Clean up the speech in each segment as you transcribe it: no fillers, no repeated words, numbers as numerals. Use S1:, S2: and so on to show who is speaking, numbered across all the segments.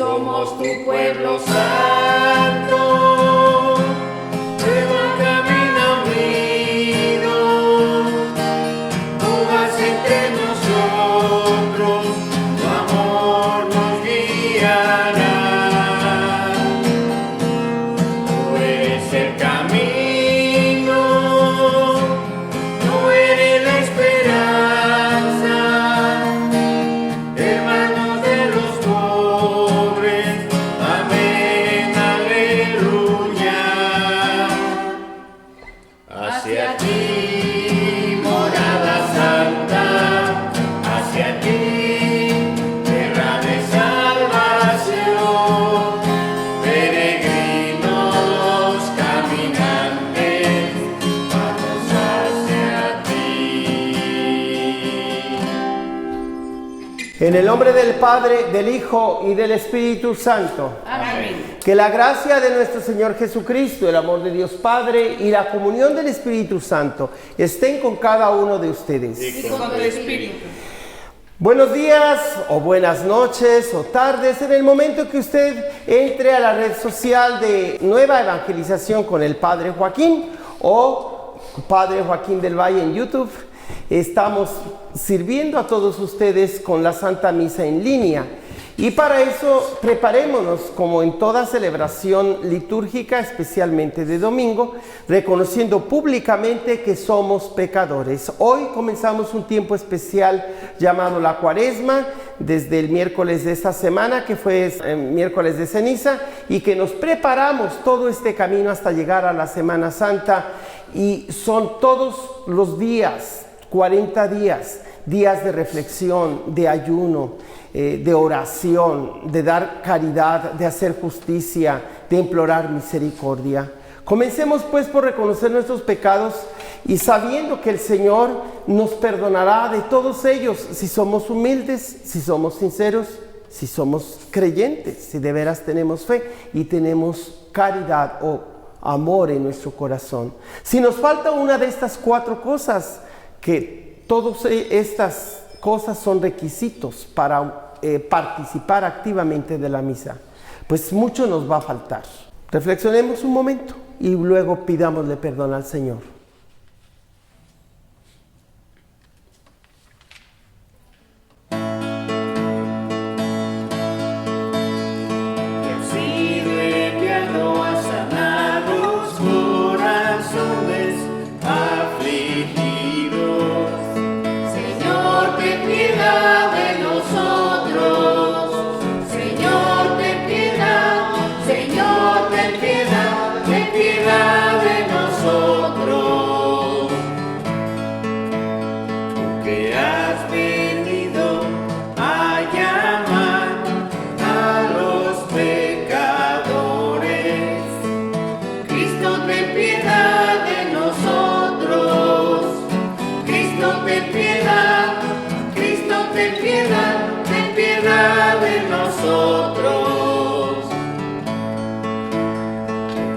S1: somos tu pueblo santo. Ven, camina unido, tú vas entre nosotros, tu amor nos guiará. Tú eres el camino, tú eres la esperanza, hermanos de los pobres. Amén, aleluya. Hacia ti, morada santa, hacia ti, tierra de salvación, peregrinos caminantes, vamos hacia ti.
S2: En el nombre del Padre, del Hijo y del Espíritu Santo.
S3: Amén.
S2: Que la gracia de nuestro Señor Jesucristo, el amor de Dios Padre y la comunión del Espíritu Santo estén con cada uno de ustedes.
S3: Y con tu espíritu.
S2: Buenos días o buenas noches o tardes en el momento que usted entre a la red social de Nueva Evangelización con el Padre Joaquín o Padre Joaquín del Valle en YouTube. Estamos sirviendo a todos ustedes con la Santa Misa en línea. Y para eso preparémonos, como en toda celebración litúrgica, especialmente de domingo, reconociendo públicamente que somos pecadores. Hoy comenzamos un tiempo especial llamado la Cuaresma, desde el miércoles de esta semana, que fue miércoles de ceniza, y que nos preparamos todo este camino hasta llegar a la Semana Santa. Y son todos los días, 40 días, días de reflexión, de ayuno, de oración, de dar caridad, de hacer justicia, de implorar misericordia. Comencemos pues por reconocer nuestros pecados y sabiendo que el Señor nos perdonará de todos ellos si somos humildes, si somos sinceros, si somos creyentes, si de veras tenemos fe y tenemos caridad o amor en nuestro corazón. Si nos falta una de estas 4 cosas, que todas estas cosas son requisitos para participar activamente de la misa, pues mucho nos va a faltar. Reflexionemos un momento y luego pidámosle perdón al Señor.
S1: Sigue enviando a sanar los corazones afligidos. Señor, ten piedad de nosotros. Señor, ten piedad. Señor, ten piedad. Ten piedad de nosotros. Tú que has venido a llamar a los pecadores. Cristo, ten piedad de nosotros. Cristo, ten piedad. Cristo, ten piedad. Ten piedad de nosotros.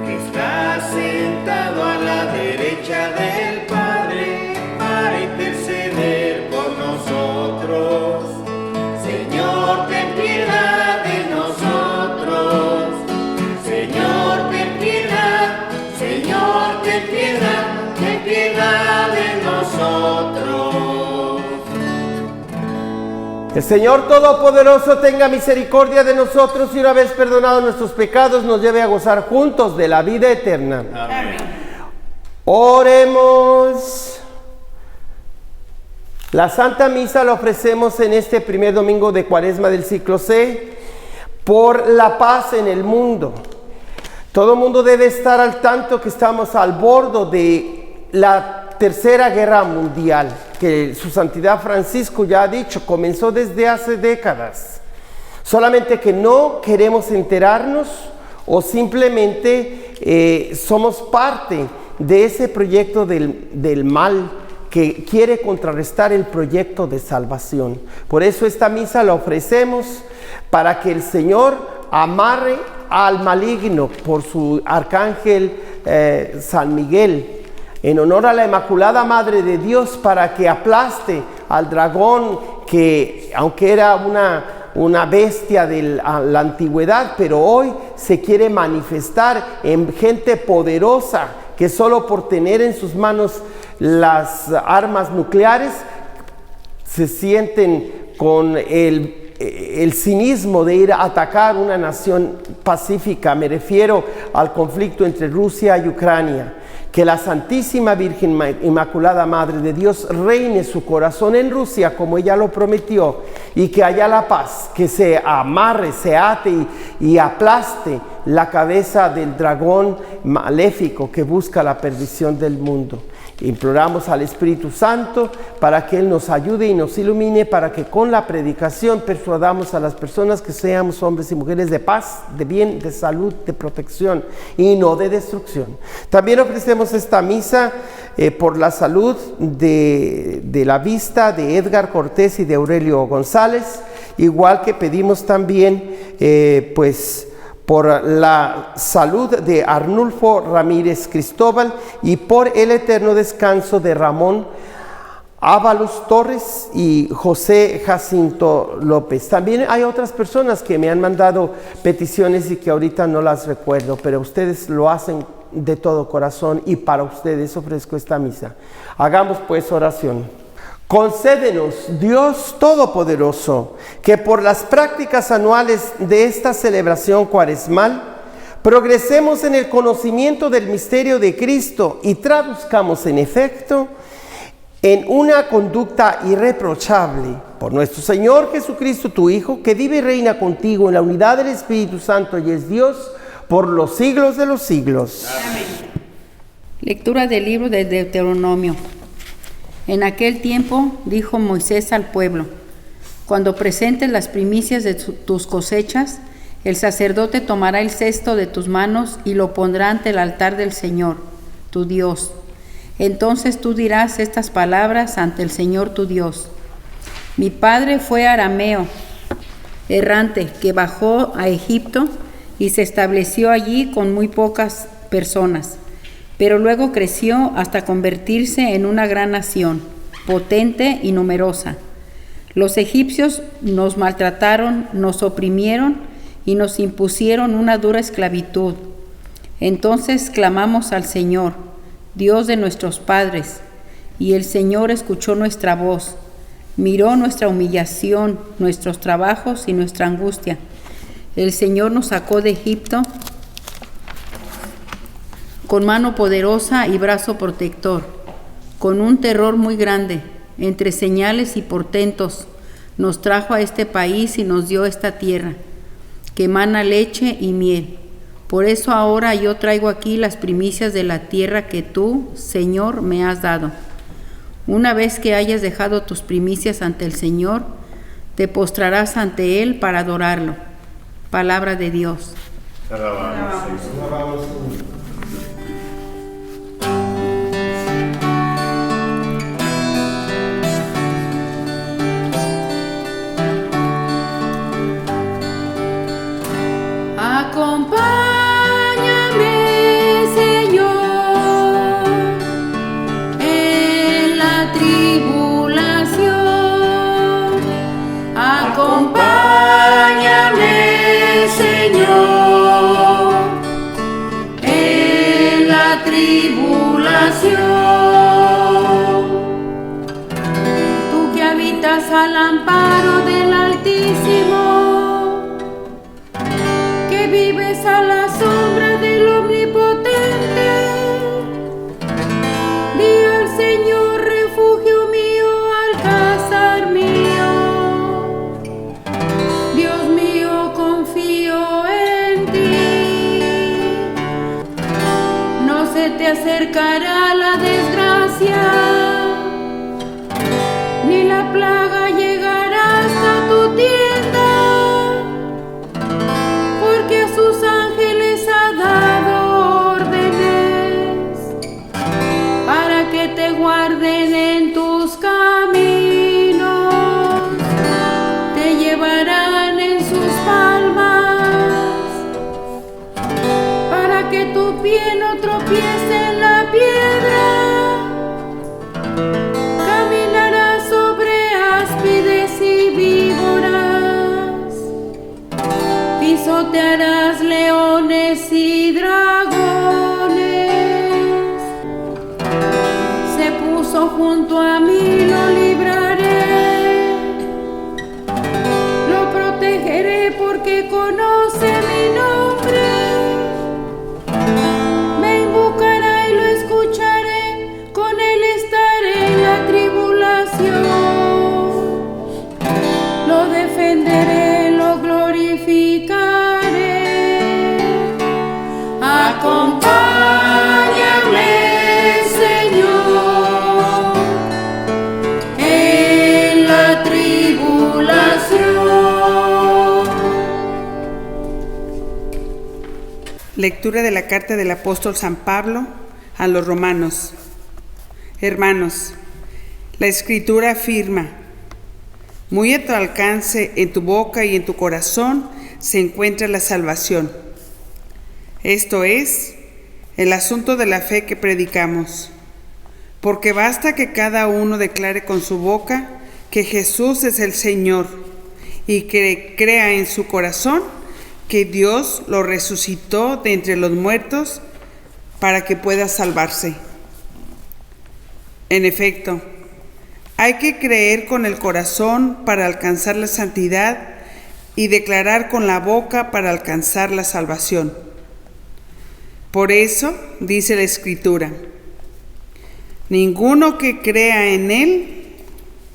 S1: Que está sentado a la derecha del Padre para interceder por nosotros. Señor, ten piedad de nosotros. Señor, ten piedad. Señor, ten piedad. Ten piedad de nosotros.
S2: El Señor Todopoderoso tenga misericordia de nosotros y una vez perdonados nuestros pecados nos lleve a gozar juntos de la vida eterna.
S3: Amén.
S2: Oremos. La Santa Misa la ofrecemos en este primer domingo de Cuaresma del ciclo C por la paz en el mundo. Todo el mundo debe estar al tanto que estamos al borde de la Tercera Guerra Mundial, que su Santidad Francisco ya ha dicho, comenzó desde hace décadas. Solamente que no queremos enterarnos o simplemente somos parte de ese proyecto del mal que quiere contrarrestar el proyecto de salvación. Por eso esta misa la ofrecemos para que el Señor amarre al maligno por su arcángel San Miguel, en honor a la Inmaculada Madre de Dios, para que aplaste al dragón que, aunque era una bestia de la antigüedad, pero hoy se quiere manifestar en gente poderosa que solo por tener en sus manos las armas nucleares se sienten con el cinismo de ir a atacar una nación pacífica. Me refiero al conflicto entre Rusia y Ucrania. Que la Santísima Virgen Inmaculada Madre de Dios reine su corazón en Rusia como ella lo prometió, y que haya la paz, que se amarre, se ate y aplaste la cabeza del dragón maléfico que busca la perdición del mundo. Imploramos al Espíritu Santo para que Él nos ayude y nos ilumine, para que con la predicación persuadamos a las personas que seamos hombres y mujeres de paz, de bien, de salud, de protección y no de destrucción. También ofrecemos esta misa por la salud de la vista de Edgar Cortés y de Aurelio González, igual que pedimos también por la salud de Arnulfo Ramírez Cristóbal y por el eterno descanso de Ramón Ábalos Torres y José Jacinto López. También hay otras personas que me han mandado peticiones y que ahorita no las recuerdo, pero ustedes lo hacen de todo corazón y para ustedes ofrezco esta misa. Hagamos pues oración. Concédenos, Dios Todopoderoso, que por las prácticas anuales de esta celebración cuaresmal progresemos en el conocimiento del misterio de Cristo y traduzcamos en efecto en una conducta irreprochable por nuestro Señor Jesucristo, tu Hijo, que vive y reina contigo en la unidad del Espíritu Santo y es Dios por los siglos de los siglos.
S3: Amén. Lectura del libro de Deuteronomio. En aquel tiempo dijo Moisés al pueblo: cuando presentes las primicias de tus cosechas, el sacerdote tomará el cesto de tus manos y lo pondrá ante el altar del Señor, tu Dios. Entonces tú dirás estas palabras ante el Señor tu Dios: mi padre fue arameo, errante, que bajó a Egipto y se estableció allí con muy pocas personas. Pero luego creció hasta convertirse en una gran nación, potente y numerosa. Los egipcios nos maltrataron, nos oprimieron y nos impusieron una dura esclavitud. Entonces clamamos al Señor, Dios de nuestros padres, y el Señor escuchó nuestra voz, miró nuestra humillación, nuestros trabajos y nuestra angustia. El Señor nos sacó de Egipto con mano poderosa y brazo protector, con un terror muy grande, entre señales y portentos, nos trajo a este país y nos dio esta tierra, que emana leche y miel. Por eso ahora yo traigo aquí las primicias de la tierra que tú, Señor, me has dado. Una vez que hayas dejado tus primicias ante el Señor, te postrarás ante Él para adorarlo. Palabra de Dios.
S1: Alabamos.
S3: Acompáñame, Señor, en la tribulación.
S1: Acompáñame, Señor, en la tribulación.
S3: Tú que habitas al amparo del Altísimo, vives a la sombra del Omnipotente, di al Señor, refugio mío, alcázar mío. Dios mío, confío en ti. No se te acercará la desgracia, ni la plaga llegará hasta tu tienda. Que a sus ángeles ha dado órdenes para que te guarden en tus caminos, te llevarán en sus palmas para que tu pie no tropiece en la piedra. Caminarás sobre áspides y víboras, pisotearás leones y dragones. Se puso junto a mí, lo libraré, lo protegeré porque conoce mi nombre. Me invocará y lo escucharé, con él estaré en la tribulación. Lo defenderé, lo glorificaré.
S1: Acompáñame, Señor, en la tribulación.
S4: Lectura de la carta del apóstol San Pablo a los romanos. Hermanos, la Escritura afirma: muy a tu alcance, en tu boca y en tu corazón se encuentra la salvación. Esto es, el asunto de la fe que predicamos. Porque basta que cada uno declare con su boca que Jesús es el Señor y que crea en su corazón que Dios lo resucitó de entre los muertos para que pueda salvarse. En efecto, hay que creer con el corazón para alcanzar la santidad y declarar con la boca para alcanzar la salvación. Por eso dice la Escritura: ninguno que crea en Él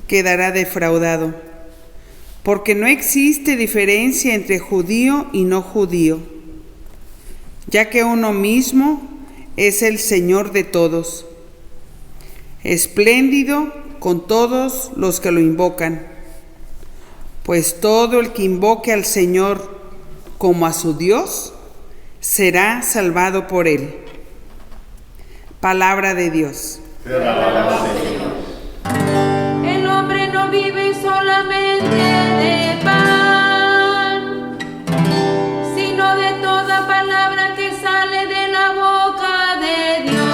S4: quedará defraudado, porque no existe diferencia entre judío y no judío, ya que uno mismo es el Señor de todos, espléndido con todos los que lo invocan, pues todo el que invoque al Señor como a su Dios será salvado por él. Palabra de Dios.
S1: Te alabamos, Señor.
S3: El hombre no vive solamente de pan, sino de toda palabra que sale de la boca de Dios.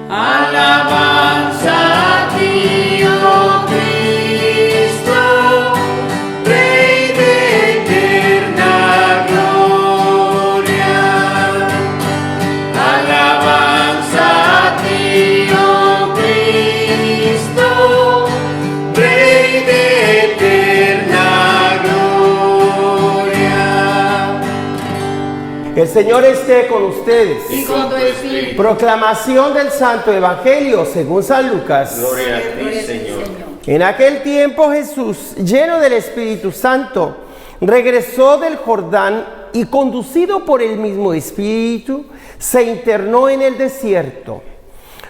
S1: Alabanza a ti, oh Cristo, Rey de eterna gloria. Alabanza a ti, oh Cristo, Rey de eterna gloria.
S2: El Señor esté con ustedes.
S1: Y con tu espíritu.
S2: Proclamación del Santo Evangelio según San Lucas.
S1: Gloria a ti, Señor.
S2: En aquel tiempo Jesús, lleno del Espíritu Santo, regresó del Jordán y, conducido por el mismo Espíritu, se internó en el desierto,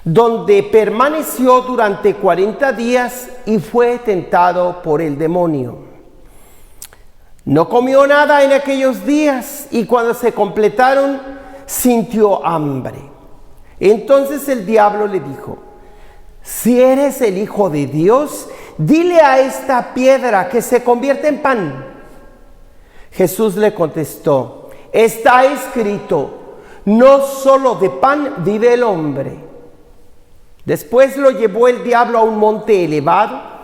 S2: donde permaneció durante 40 días y fue tentado por el demonio. No comió nada en aquellos días y cuando se completaron sintió hambre. Entonces el diablo le dijo: si eres el Hijo de Dios, dile a esta piedra que se convierta en pan. Jesús le contestó: está escrito, no solo de pan vive el hombre. Después lo llevó el diablo a un monte elevado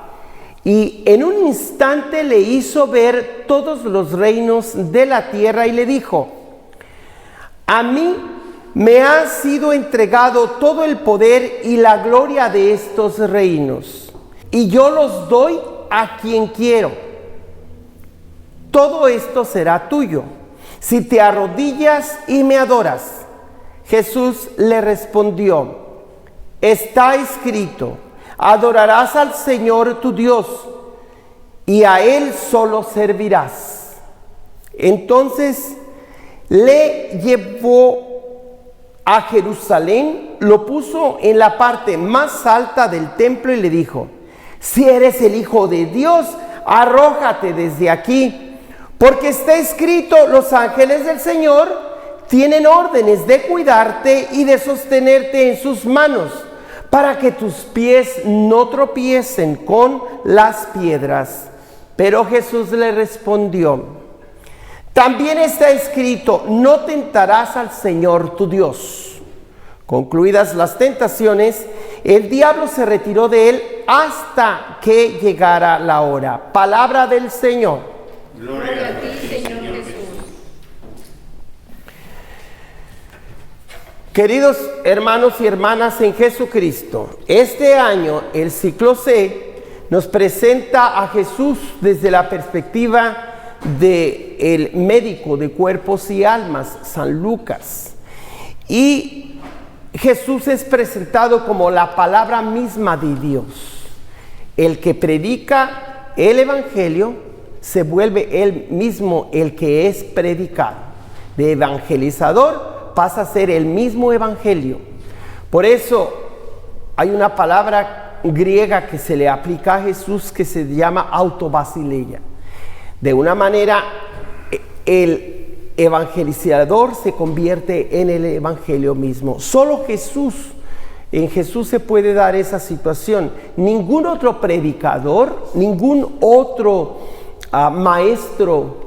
S2: y en un instante le hizo ver todos los reinos de la tierra y le dijo: a mí me ha sido entregado todo el poder y la gloria de estos reinos, y yo los doy a quien quiero. Todo esto será tuyo, si te arrodillas y me adoras. Jesús le respondió: está escrito, adorarás al Señor tu Dios, y a Él solo servirás. Entonces le llevó a Jerusalén, lo puso en la parte más alta del templo y le dijo: si eres el Hijo de Dios, arrójate desde aquí, porque está escrito, los ángeles del Señor tienen órdenes de cuidarte y de sostenerte en sus manos, para que tus pies no tropiecen con las piedras. Pero Jesús le respondió: también está escrito, no tentarás al Señor tu Dios. Concluidas las tentaciones, el diablo se retiró de él hasta que llegara la hora. Palabra del Señor.
S1: Gloria a ti, Señor Jesús.
S2: Queridos hermanos y hermanas en Jesucristo, este año el ciclo C nos presenta a Jesús desde la perspectiva del médico de cuerpos y almas, San Lucas. Y Jesús es presentado como la palabra misma de Dios. El que predica el evangelio se vuelve él mismo el que es predicado. De evangelizador pasa a ser el mismo evangelio. Por eso hay una palabra griega que se le aplica a Jesús que se llama autobasileia. De una manera, el evangelizador se convierte en el evangelio mismo. Solo en Jesús se puede dar esa situación. Ningún otro predicador, ningún otro maestro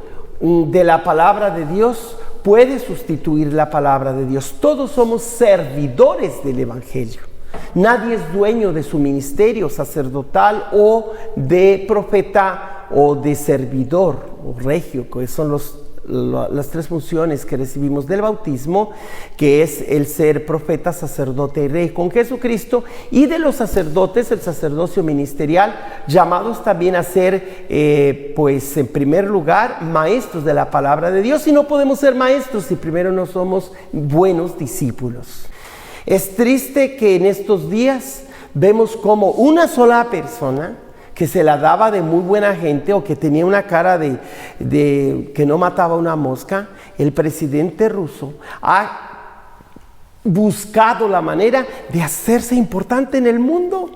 S2: de la palabra de Dios puede sustituir la palabra de Dios. Todos somos servidores del evangelio. Nadie es dueño de su ministerio sacerdotal o de profeta o de servidor o regio, que son las tres funciones que recibimos del bautismo, que es el ser profeta, sacerdote y rey con Jesucristo, y de los sacerdotes, el sacerdocio ministerial, llamados también a ser, pues en primer lugar, maestros de la palabra de Dios. Y no podemos ser maestros si primero no somos buenos discípulos. Es triste que en estos días vemos como una sola persona que se la daba de muy buena gente o que tenía una cara de que no mataba una mosca, el presidente ruso ha buscado la manera de hacerse importante en el mundo.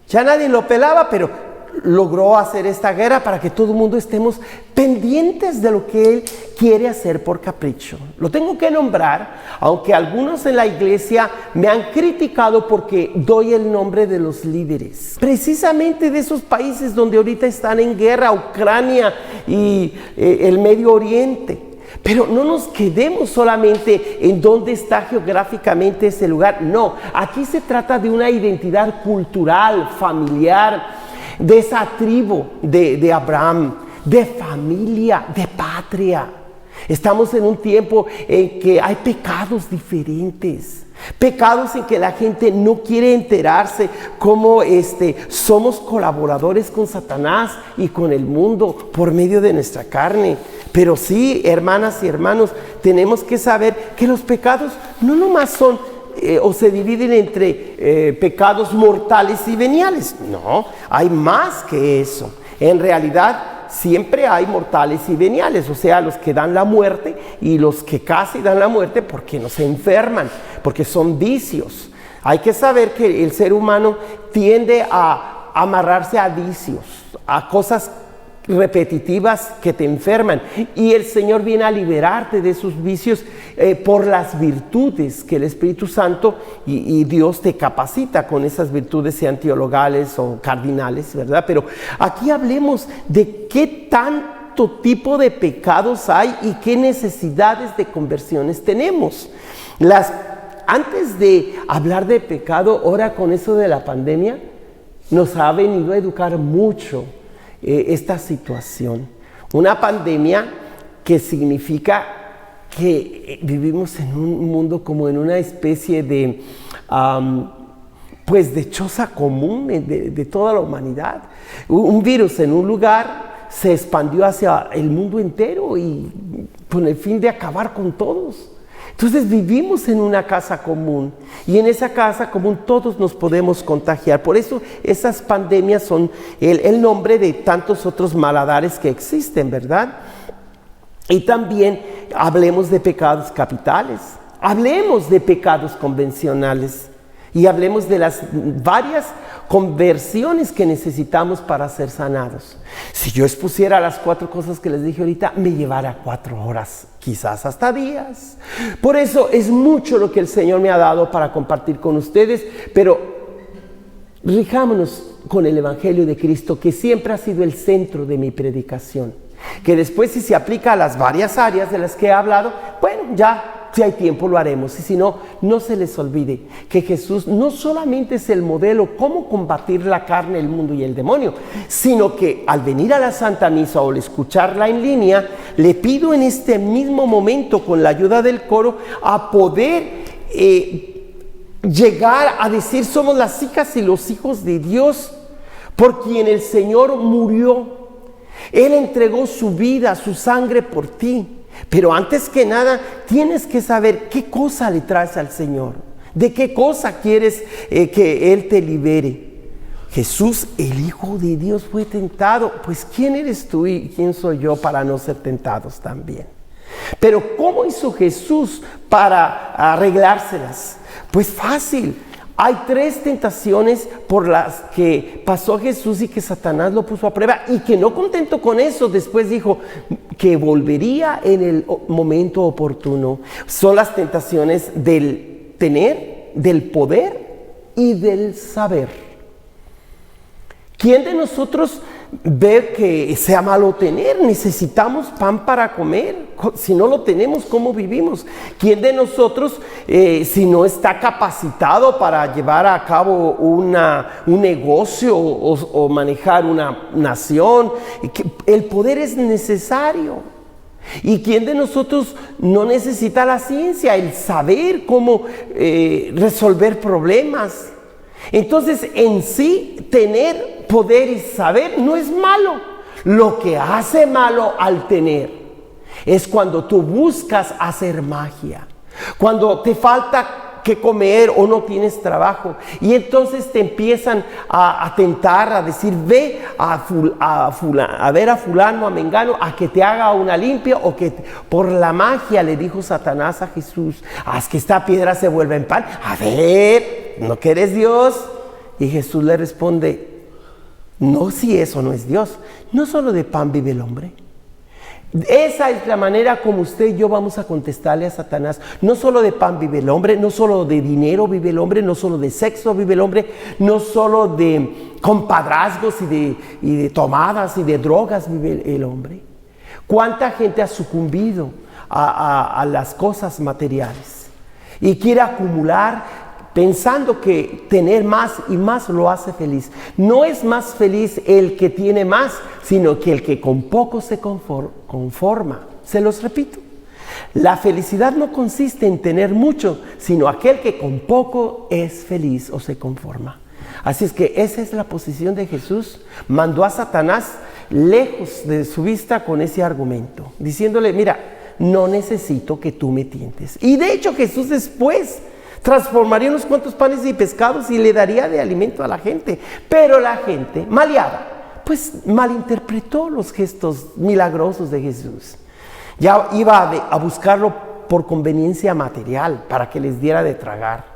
S2: Ya nadie lo pelaba, pero logró hacer esta guerra para que todo el mundo estemos pendientes de lo que él quiere hacer por capricho. Lo tengo que nombrar, aunque algunos en la iglesia me han criticado porque doy el nombre de los líderes, precisamente de esos países donde ahorita están en guerra, Ucrania y el Medio Oriente. Pero no nos quedemos solamente en dónde está geográficamente ese lugar. No, aquí se trata de una identidad cultural, familiar, de esa tribu de Abraham, de familia, de patria. Estamos en un tiempo en que hay pecados diferentes, pecados en que la gente no quiere enterarse cómo somos colaboradores con Satanás y con el mundo por medio de nuestra carne. Pero sí, hermanas y hermanos, tenemos que saber que los pecados no nomás son o se dividen entre pecados mortales y veniales. No, hay más que eso. En realidad siempre hay mortales y veniales, o sea, los que dan la muerte y los que casi dan la muerte porque no se enferman, porque son vicios. Hay que saber que el ser humano tiende a amarrarse a vicios, a cosas repetitivas que te enferman, y el Señor viene a liberarte de esos vicios por las virtudes que el Espíritu Santo y Dios te capacita con esas virtudes, sean teologales o cardinales, ¿verdad? Pero aquí hablemos de qué tanto tipo de pecados hay y qué necesidades de conversiones tenemos. Antes de hablar de pecado, ahora con eso de la pandemia, nos ha venido a educar mucho esta situación. Una pandemia que significa que vivimos en un mundo como en una especie de pues de choza común de toda la humanidad. Un virus en un lugar se expandió hacia el mundo entero y con el fin de acabar con todos. Entonces vivimos en una casa común y en esa casa común todos nos podemos contagiar. Por eso esas pandemias son el nombre de tantos otros maladares que existen, ¿verdad? Y también hablemos de pecados capitales, hablemos de pecados convencionales y hablemos de las varias conversiones que necesitamos para ser sanados. Si yo expusiera las 4 cosas que les dije ahorita, me llevara 4 horas, quizás hasta días. Por eso es mucho lo que el Señor me ha dado para compartir con ustedes, pero rijámonos con el Evangelio de Cristo, que siempre ha sido el centro de mi predicación. Que después, si se aplica a las varias áreas de las que he hablado, bueno, ya si hay tiempo lo haremos, y si no, no se les olvide que Jesús no solamente es el modelo cómo combatir la carne, el mundo y el demonio, sino que al venir a la Santa Misa o al escucharla en línea, le pido en este mismo momento, con la ayuda del coro, a poder llegar a decir: somos las hijas y los hijos de Dios, por quien el Señor murió. Él entregó su vida, su sangre por ti. Pero antes que nada, tienes que saber qué cosa le traes al Señor. ¿De qué cosa quieres que Él te libere? Jesús, el Hijo de Dios, fue tentado. Pues ¿quién eres tú y quién soy yo para no ser tentados también? Pero ¿cómo hizo Jesús para arreglárselas? Pues fácil. Hay 3 tentaciones por las que pasó Jesús y que Satanás lo puso a prueba, y que no contento con eso, después dijo que volvería en el momento oportuno. Son las tentaciones del tener, del poder y del saber. ¿Quién de nosotros ve que sea malo tener? Necesitamos pan para comer. Si no lo tenemos, ¿cómo vivimos? ¿Quién de nosotros, si no está capacitado para llevar a cabo un negocio o manejar una nación? El poder es necesario. ¿Y quién de nosotros no necesita la ciencia, el saber cómo resolver problemas? Entonces, en sí, tener poder y saber no es malo. Lo que hace malo al tener es cuando tú buscas hacer magia, cuando te falta que comer o no tienes trabajo, y entonces te empiezan a tentar, a decir: ve a ver a fulano, a mengano, a que te haga una limpia, o que por la magia, le dijo Satanás a Jesús, haz que esta piedra se vuelva en pan. A ver, ¿no que eres Dios? Y Jesús le responde: no, si eso no es Dios. No solo de pan vive el hombre. Esa es la manera como usted y yo vamos a contestarle a Satanás. No solo de pan vive el hombre, no solo de dinero vive el hombre, no solo de sexo vive el hombre, no solo de compadrazgos y de tomadas y de drogas vive el hombre. ¿Cuánta gente ha sucumbido a las cosas materiales y quiere acumular, pensando que tener más y más lo hace feliz? No es más feliz el que tiene más, sino que el que con poco se conforma. Se los repito, la felicidad no consiste en tener mucho, sino aquel que con poco es feliz o se conforma. Así es que esa es la posición de Jesús. Mandó a Satanás lejos de su vista con ese argumento, diciéndole: mira, no necesito que tú me tientes. Y de hecho Jesús después transformaría unos cuantos panes y pescados y le daría de alimento a la gente. Pero la gente, maleada, pues malinterpretó los gestos milagrosos de Jesús. Ya iba a buscarlo por conveniencia material, para que les diera de tragar.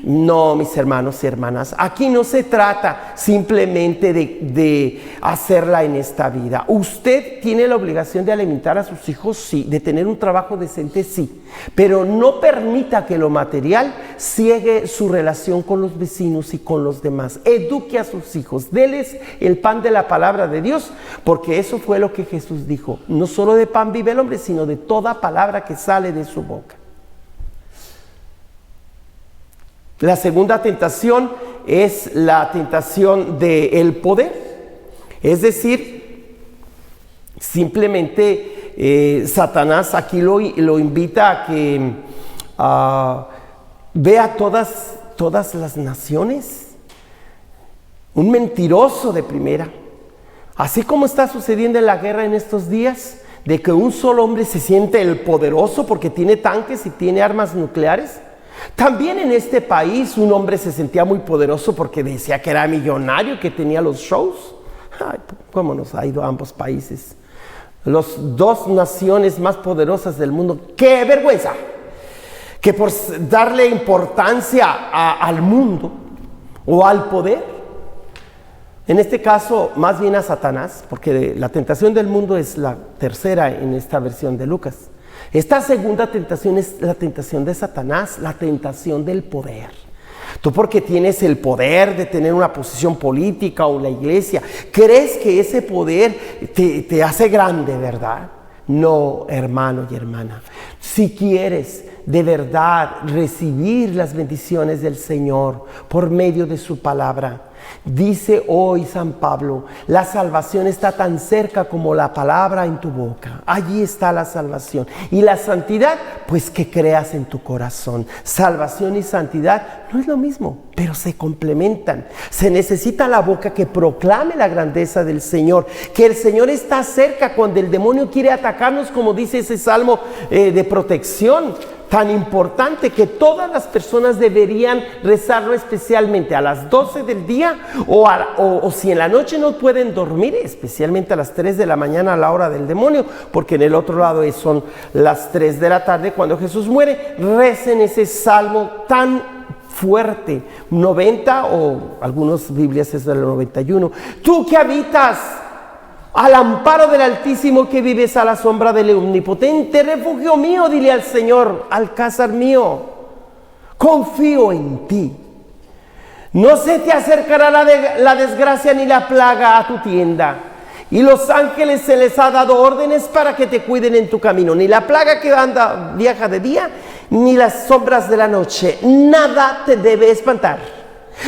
S2: No, mis hermanos y hermanas, aquí no se trata simplemente de hacerla en esta vida. Usted tiene la obligación de alimentar a sus hijos, sí, de tener un trabajo decente, sí, pero no permita que lo material ciegue su relación con los vecinos y con los demás. Eduque a sus hijos, déles el pan de la palabra de Dios, porque eso fue lo que Jesús dijo: no solo de pan vive el hombre, sino de toda palabra que sale de su boca. La segunda tentación es la tentación del poder. Es decir, simplemente Satanás aquí lo invita a que vea todas las naciones. Un mentiroso de primera. Así como está sucediendo en la guerra en estos días, de que un solo hombre se siente el poderoso porque tiene tanques y tiene armas nucleares. También en este país un hombre se sentía muy poderoso porque decía que era millonario, que tenía los shows. Ay, ¿cómo nos ha ido a ambos países? Las 2 naciones más poderosas del mundo. ¡Qué vergüenza! Que por darle importancia al mundo o al poder, en este caso más bien a Satanás, porque la tentación del mundo es la tercera en esta versión de Lucas. Esta segunda tentación es la tentación de Satanás, la tentación del poder. Tú, porque tienes el poder de tener una posición política o la iglesia, crees que ese poder te hace grande, ¿verdad? No, hermano y hermana. Si quieres de verdad recibir las bendiciones del Señor por medio de su palabra, Dice hoy San Pablo, la salvación está tan cerca como la palabra en tu boca. Allí está la salvación. Y la santidad, pues que creas en tu corazón. Salvación y santidad no es lo mismo, pero se complementan. Se necesita la boca que proclame la grandeza del Señor, que el Señor está cerca cuando el demonio quiere atacarnos, como dice ese salmo de protección. Tan importante que todas las personas deberían rezarlo, especialmente a las 12 del día o si en la noche no pueden dormir, especialmente a las 3 de la mañana a la hora del demonio, porque en el otro lado son las 3 de la tarde cuando Jesús muere. Recen ese salmo tan fuerte, 90 o algunas Biblias es del 91. Tú que habitas al amparo del Altísimo, que vives a la sombra del Omnipotente, refugio mío, dile al Señor, alcázar mío, confío en ti. No se te acercará la desgracia ni la plaga a tu tienda. Y los ángeles se les ha dado órdenes para que te cuiden en tu camino. Ni la plaga que viaja de día, ni las sombras de la noche. Nada te debe espantar.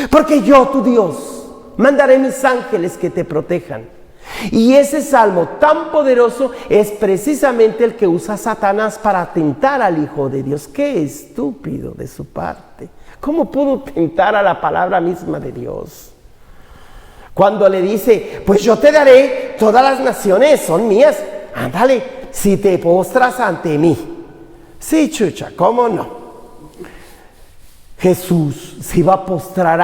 S2: Porque yo, tu Dios, mandaré mis ángeles que te protejan. Y ese salmo tan poderoso es precisamente el que usa Satanás para tentar al Hijo de Dios. ¡Qué estúpido de su parte! ¿Cómo pudo tentar a la palabra misma de Dios? Cuando le dice, pues yo te daré, todas las naciones son mías. Ándale, si te postras ante mí. Sí, chucha, ¿cómo no? Jesús se iba a postrar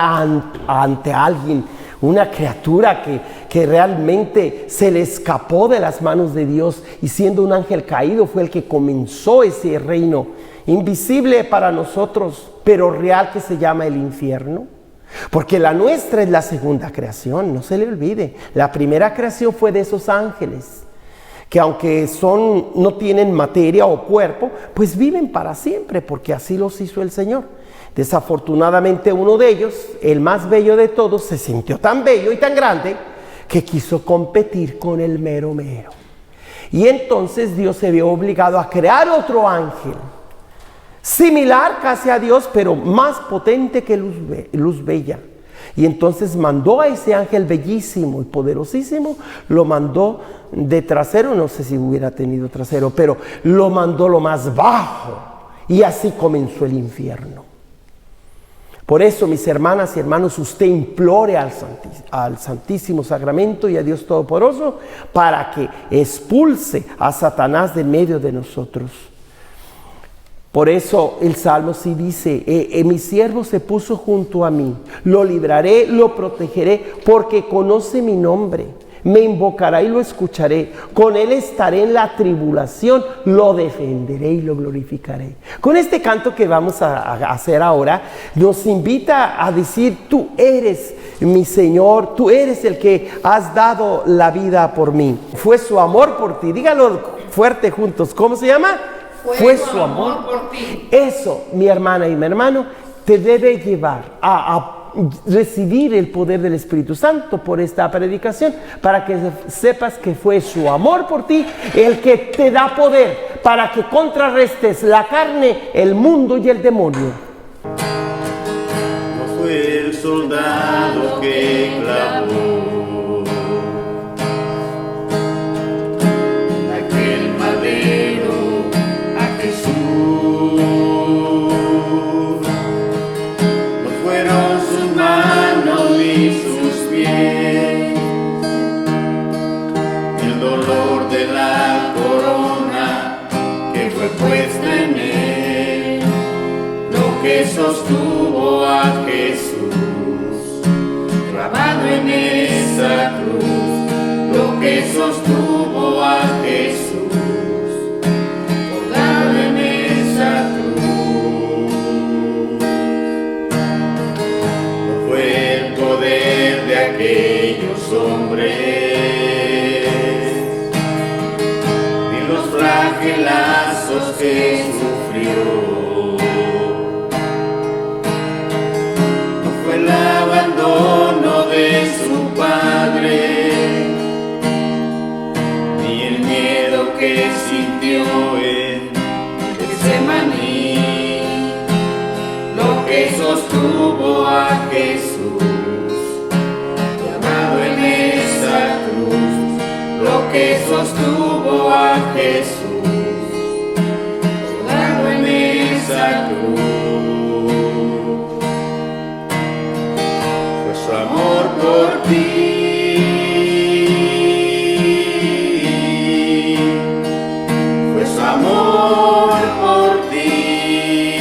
S2: ante alguien, una criatura que realmente se le escapó de las manos de Dios, y siendo un ángel caído fue el que comenzó ese reino invisible para nosotros, pero real, que se llama el infierno. Porque la nuestra es la segunda creación, no se le olvide. La primera creación fue de esos ángeles, que aunque no tienen materia o cuerpo, pues viven para siempre, porque así los hizo el Señor. Desafortunadamente uno de ellos, el más bello de todos, se sintió tan bello y tan grande que quiso competir con el mero mero. Y entonces Dios se vio obligado a crear otro ángel, similar casi a Dios, pero más potente que luz bella. Y entonces mandó a ese ángel bellísimo y poderosísimo, lo mandó de trasero, no sé si hubiera tenido trasero, pero lo mandó lo más bajo, y así comenzó el infierno. Por eso, mis hermanas y hermanos, usted implore al Santísimo Sacramento y a Dios Todopoderoso para que expulse a Satanás de medio de nosotros. Por eso el Salmo sí dice, mi siervo se puso junto a mí, lo libraré, lo protegeré, porque conoce mi nombre. Me invocará y lo escucharé. Con él estaré en la tribulación, lo defenderé y lo glorificaré. Con este canto que vamos a hacer ahora, nos invita a decir, tú eres mi Señor, tú eres el que has dado la vida por mí. Fue su amor por ti. Díganlo fuerte juntos. ¿Cómo se llama? Fue su amor por ti. Eso, mi hermana y mi hermano, te debe llevar a recibir el poder del Espíritu Santo por esta predicación, para que sepas que fue su amor por ti el que te da poder para que contrarrestes la carne, el mundo y el demonio.
S1: No fue el soldado que clavó en aquel madero a Jesús. El dolor de la corona que fue puesta en él, lo que sostuvo a Jesús, clavado en esa cruz, lo que sostuvo a Jesús, colgado en esa cruz. No fue el poder de aquellos hombres, ni los flagelazos que sufrió. No fue el abandono de su padre, ni el miedo que sintió en Getsemaní, lo que sostuvo a Jesús, Jesús, colgado en esa cruz. Fue su amor por ti, fue su amor por ti,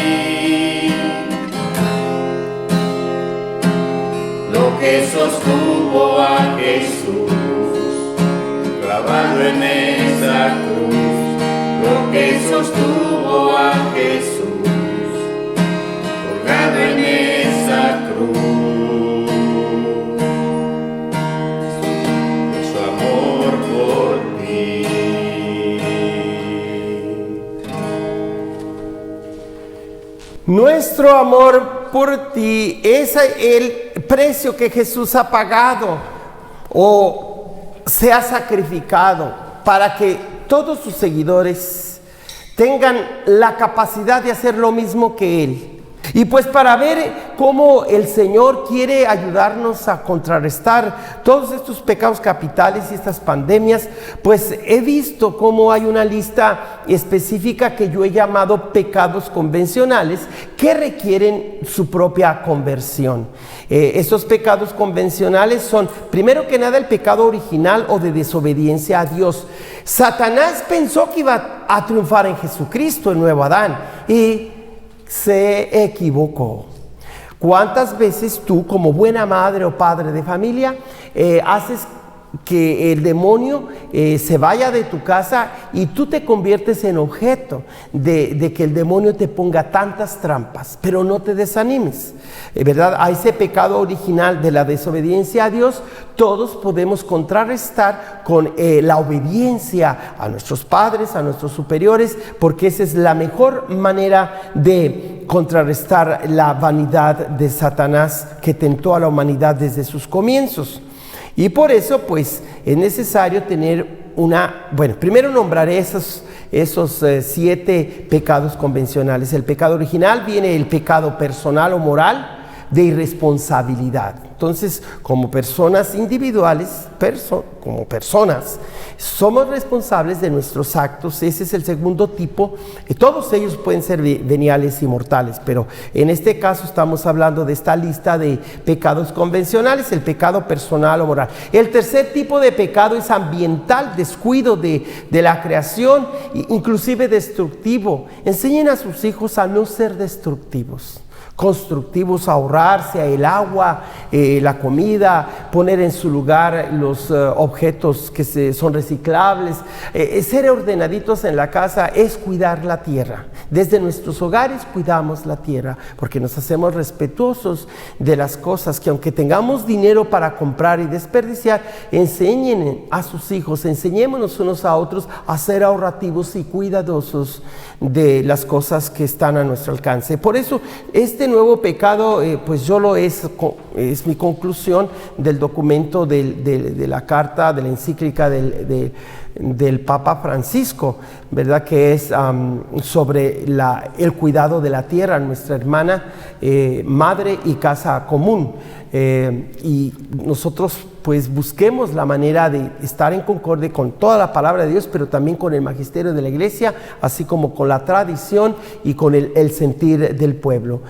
S1: lo que sostuvo a Jesús clavado en esa cruz, lo que sostuvo a Jesús colgado en esa cruz, su amor por ti.
S2: Nuestro amor por ti es el precio que Jesús ha pagado o se ha sacrificado para que todos sus seguidores tengan la capacidad de hacer lo mismo que Él. Y pues para ver cómo el Señor quiere ayudarnos a contrarrestar todos estos pecados capitales y estas pandemias, pues he visto cómo hay una lista específica que yo he llamado pecados convencionales que requieren su propia conversión. Esos pecados convencionales son, primero que nada, el pecado original o de desobediencia a Dios. Satanás pensó que iba a triunfar en Jesucristo, el nuevo Adán, y se equivocó. ¿Cuántas veces tú, como buena madre o padre de familia, haces que el demonio se vaya de tu casa y tú te conviertes en objeto de que el demonio te ponga tantas trampas? Pero no te desanimes, ¿verdad? A ese pecado original de la desobediencia a Dios, todos podemos contrarrestar con la obediencia a nuestros padres, a nuestros superiores, porque esa es la mejor manera de contrarrestar la vanidad de Satanás que tentó a la humanidad desde sus comienzos. Y por eso, pues, es necesario tener primero nombraré esos 7 pecados convencionales. El pecado original, viene el pecado personal o moral de irresponsabilidad. Entonces, como personas individuales, como personas, somos responsables de nuestros actos. Ese es el segundo tipo. Todos ellos pueden ser veniales y mortales, pero en este caso estamos hablando de esta lista de pecados convencionales, el pecado personal o moral. El tercer tipo de pecado es ambiental, descuido de la creación, inclusive destructivo. Enseñen a sus hijos a no ser destructivos, constructivos, a ahorrarse el agua, la comida, poner en su lugar los objetos que son reciclables. Ser ordenaditos en la casa es cuidar la tierra. Desde nuestros hogares cuidamos la tierra porque nos hacemos respetuosos de las cosas que, aunque tengamos dinero para comprar y desperdiciar, enseñen a sus hijos, enseñémonos unos a otros a ser ahorrativos y cuidadosos de las cosas que están a nuestro alcance. Por eso este nuevo pecado, pues es mi conclusión del documento de la carta, de la encíclica del Papa Francisco, ¿verdad? Que es sobre el cuidado de la tierra, nuestra hermana madre y casa común. Y nosotros pues busquemos la manera de estar en concordia con toda la palabra de Dios, pero también con el magisterio de la iglesia, así como con la tradición y con el sentir del pueblo.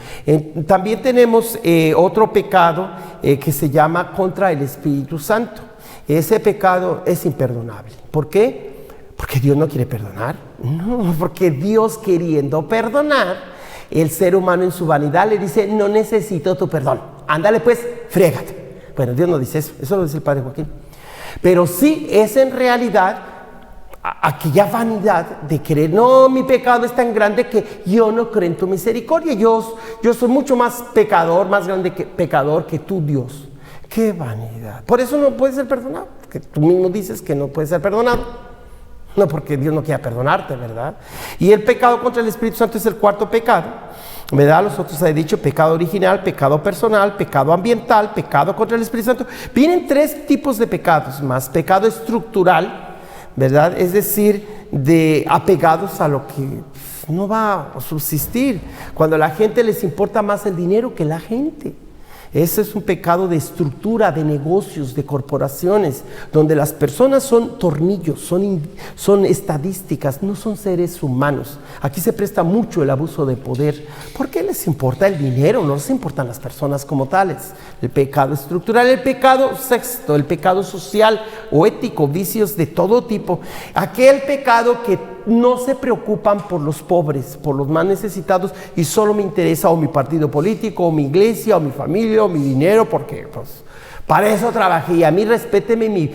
S2: También tenemos otro pecado que se llama contra el Espíritu Santo. Ese pecado es imperdonable. ¿Por qué? Porque Dios no quiere perdonar. No, porque Dios, queriendo perdonar, el ser humano en su vanidad le dice: no necesito tu perdón, ándale pues, friégate. Bueno, Dios no dice eso, eso lo dice el Padre Joaquín. Pero sí es en realidad aquella vanidad de creer: no, mi pecado es tan grande que yo no creo en tu misericordia, yo soy mucho más pecador, más grande pecador que tú, Dios. ¡Qué vanidad! Por eso no puede ser perdonado, porque tú mismo dices que no puede ser perdonado. No porque Dios no quiera perdonarte, ¿verdad? Y el pecado contra el Espíritu Santo es el cuarto pecado, ¿verdad? Los otros he dicho: pecado original, pecado personal, pecado ambiental, pecado contra el Espíritu Santo. Vienen 3 tipos de pecados más: pecado estructural, ¿verdad? Es decir, de apegados a lo que no va a subsistir. Cuando a la gente les importa más el dinero que la gente. Ese es un pecado de estructura, de negocios, de corporaciones, donde las personas son tornillos, son estadísticas, no son seres humanos. Aquí se presta mucho el abuso de poder. ¿Por qué les importa el dinero? No les importan las personas como tales. El pecado estructural, el pecado sexto, el pecado social o ético, vicios de todo tipo. Aquel pecado que no se preocupan por los pobres, por los más necesitados, y solo me interesa o mi partido político, o mi iglesia, o mi familia, o mi dinero, porque pues para eso trabajé, y a mí respéteme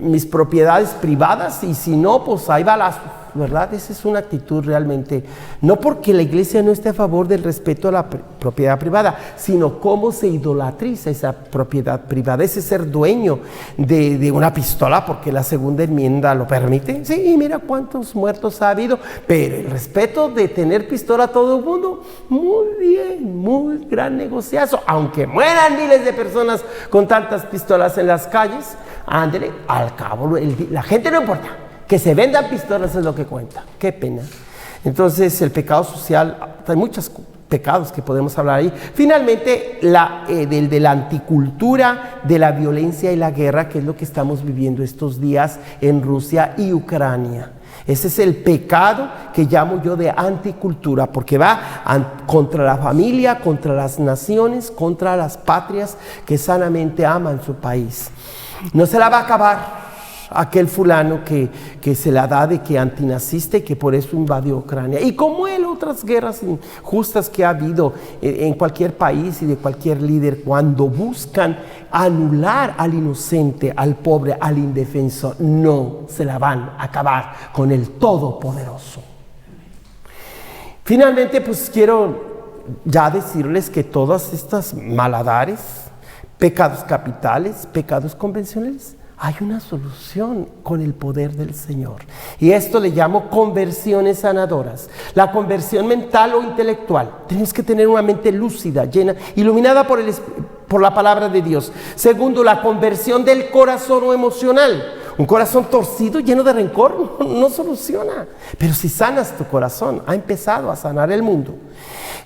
S2: mis propiedades privadas, y si no, pues ahí va ¿verdad? Esa es una actitud realmente, no porque la iglesia no esté a favor del respeto a la propiedad privada, sino cómo se idolatriza esa propiedad privada, ese ser dueño de una pistola, porque la segunda enmienda lo permite. Sí, mira cuántos muertos ha habido, pero el respeto de tener pistola a todo el mundo, muy bien, muy gran negociazo, aunque mueran miles de personas con tantas pistolas en las calles, ándele, al cabo, la gente no importa. Que se vendan pistolas es lo que cuenta. Qué pena. Entonces, el pecado social, hay muchos pecados que podemos hablar ahí. Finalmente, de la anticultura, de la violencia y la guerra, que es lo que estamos viviendo estos días en Rusia y Ucrania. Ese es el pecado que llamo yo de anticultura, porque va contra la familia, contra las naciones, contra las patrias que sanamente aman su país. No se la va a acabar aquel fulano que se la da de que antinacista y que por eso invadió Ucrania. Y como él, otras guerras injustas que ha habido en cualquier país y de cualquier líder, cuando buscan anular al inocente, al pobre, al indefenso, no se la van a acabar con el Todopoderoso. Finalmente, pues quiero ya decirles que todas estas maladares, pecados capitales, pecados convencionales, hay una solución con el poder del Señor. Y esto le llamo conversiones sanadoras. La conversión mental o intelectual. Tenemos que tener una mente lúcida, llena, iluminada por la palabra de Dios. Segundo, la conversión del corazón o emocional. Un corazón torcido, lleno de rencor, no soluciona. Pero si sanas tu corazón, ha empezado a sanar el mundo.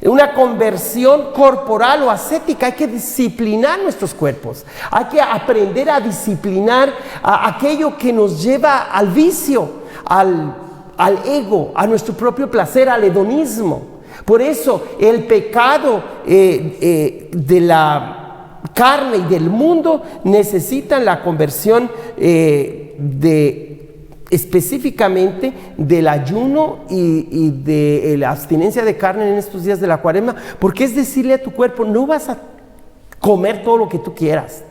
S2: Una conversión corporal o ascética, hay que disciplinar nuestros cuerpos, hay que aprender a disciplinar aquello que nos lleva al vicio, al ego, a nuestro propio placer, al hedonismo. Por eso el pecado de la carne y del mundo necesitan la conversión específicamente del ayuno y de la abstinencia de carne en estos días de la cuaresma, porque es decirle a tu cuerpo, no vas a comer todo lo que tú quieras.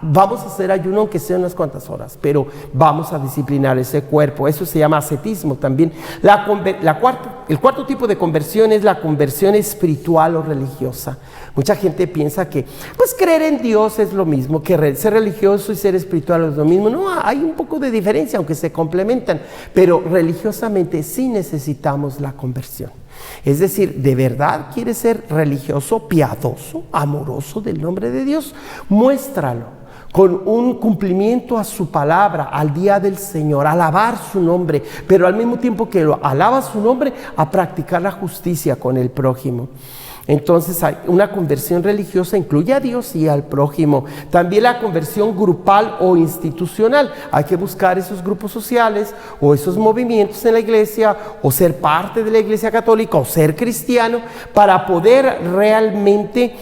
S2: Vamos a hacer ayuno aunque sean unas cuantas horas, pero vamos a disciplinar ese cuerpo. Eso se llama ascetismo también. El cuarto tipo de conversión es la conversión espiritual o religiosa. Mucha gente piensa que pues creer en Dios es lo mismo, que ser religioso y ser espiritual es lo mismo. No, hay un poco de diferencia, aunque se complementan, pero religiosamente sí necesitamos la conversión. Es decir, ¿de verdad quieres ser religioso, piadoso, amoroso del nombre de Dios? Muéstralo con un cumplimiento a su palabra, al día del Señor, alabar su nombre, pero al mismo tiempo que lo alaba su nombre, a practicar la justicia con el prójimo. Entonces, una conversión religiosa incluye a Dios y al prójimo. También la conversión grupal o institucional. Hay que buscar esos grupos sociales o esos movimientos en la iglesia, o ser parte de la iglesia católica, o ser cristiano, para poder realmente